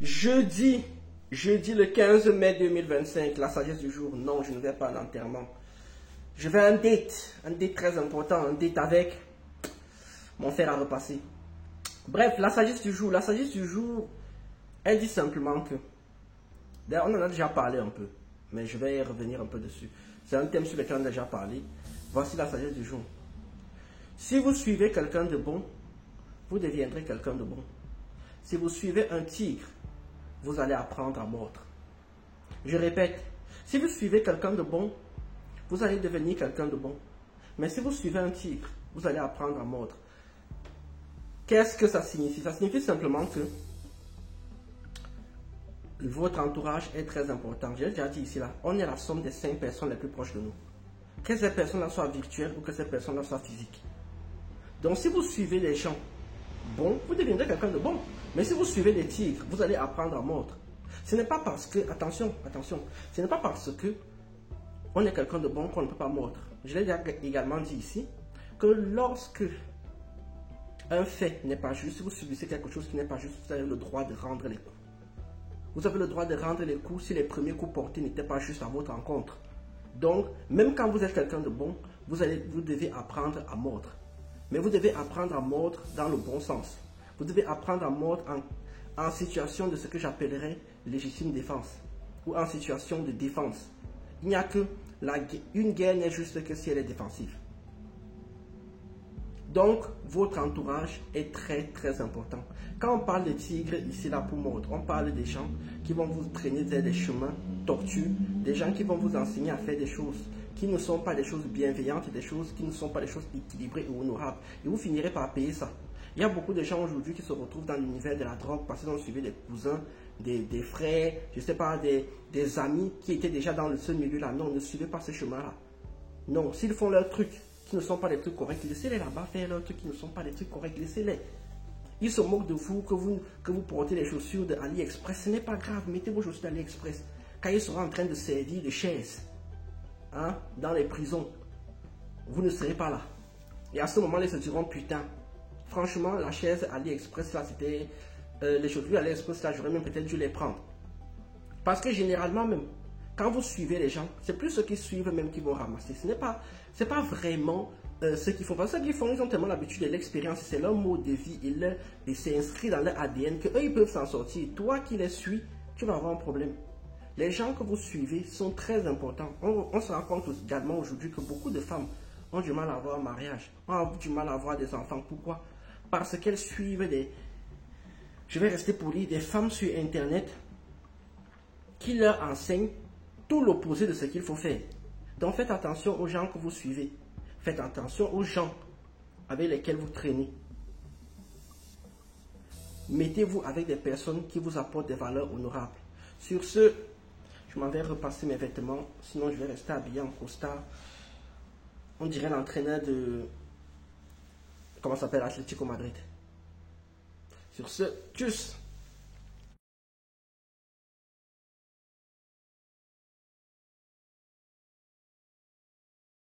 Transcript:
Jeudi, jeudi le 15 mai 2025, la sagesse du jour. Non, je ne vais pas à l'enterrement. Je vais à un date très important, un date avec mon fer à repasser. Bref, la sagesse du jour. La sagesse du jour, elle dit simplement que, d'ailleurs, on en a déjà parlé un peu, mais je vais y revenir un peu dessus. C'est un thème sur lequel on a déjà parlé. Voici la sagesse du jour. Si vous suivez quelqu'un de bon, vous deviendrez quelqu'un de bon. Si vous suivez un tigre, vous allez apprendre à mordre. Je répète, si vous suivez quelqu'un de bon, vous allez devenir quelqu'un de bon. Mais si vous suivez un tigre, vous allez apprendre à mordre. Qu'est-ce que ça signifie? Ça signifie simplement que votre entourage est très important. J'ai déjà dit ici, là, on est la somme des 5 personnes les plus proches de nous. Que ces personnes-là soient virtuelles ou que ces personnes-là soient physiques. Donc si vous suivez les gens bons, vous deviendrez quelqu'un de bon. Mais si vous suivez les tigres, vous allez apprendre à mordre. Ce n'est pas parce que, attention, ce n'est pas parce que on est quelqu'un de bon qu'on ne peut pas mordre. Je l'ai également dit ici, que lorsque un fait n'est pas juste, si vous subissez quelque chose qui n'est pas juste, vous avez le droit de rendre les coups. Vous avez le droit de rendre les coups si les premiers coups portés n'étaient pas juste à votre encontre. Donc, même quand vous êtes quelqu'un de bon, vous devez apprendre à mordre. Mais vous devez apprendre à mordre dans le bon sens. Vous devez apprendre à mordre en situation de ce que j'appellerais légitime défense ou en situation de défense. Il n'y a que une guerre n'est juste que si elle est défensive. Donc, votre entourage est très très important. Quand on parle de tigres ici là pour mordre, on parle des gens qui vont vous traîner vers des chemins tortueux, des gens qui vont vous enseigner à faire des choses qui ne sont pas des choses bienveillantes, des choses qui ne sont pas des choses équilibrées ou honorables. Et vous finirez par payer ça. Il y a beaucoup de gens aujourd'hui qui se retrouvent dans l'univers de la drogue parce qu'ils ont suivi des cousins, des frères, je ne sais pas, des amis qui étaient déjà dans ce milieu-là. Non, ne suivez pas ce chemin-là. Non, s'ils font leurs trucs qui ne sont pas des trucs corrects, laissez-les là-bas faire leurs trucs qui ne sont pas des trucs corrects, laissez-les. Ils se moquent de vous, que vous portez les chaussures de AliExpress. Ce n'est pas grave, mettez vos chaussures d'AliExpress. Quand ils seront en train de servir de chaises, dans les prisons, vous ne serez pas là. Et à ce moment-là, ils se diront, putain, franchement, la chaise AliExpress, là, c'était... les chaussures AliExpress, là, j'aurais même peut-être dû les prendre. Parce que généralement, même, quand vous suivez les gens, c'est plus ceux qui suivent même qui vont ramasser. C'est pas vraiment ce qu'ils font. Parce que ce qu'ils font, ils ont tellement l'habitude de l'expérience, c'est leur mode de vie, et c'est inscrit dans leur ADN qu'eux, ils peuvent s'en sortir. Toi qui les suis, tu vas avoir un problème. Les gens que vous suivez sont très importants. On se rend compte également aujourd'hui que beaucoup de femmes ont du mal à avoir un mariage, ont du mal à avoir des enfants. Pourquoi? Parce qu'elles suivent je vais rester poli, des femmes sur Internet qui leur enseignent tout l'opposé de ce qu'il faut faire. Donc faites attention aux gens que vous suivez. Faites attention aux gens avec lesquels vous traînez. Mettez-vous avec des personnes qui vous apportent des valeurs honorables. Sur ce, je m'en vais repasser mes vêtements, sinon je vais rester habillé en costard. On dirait l'entraîneur de... Comment ça s'appelle? Atlético Madrid. Sur ce, tchuss!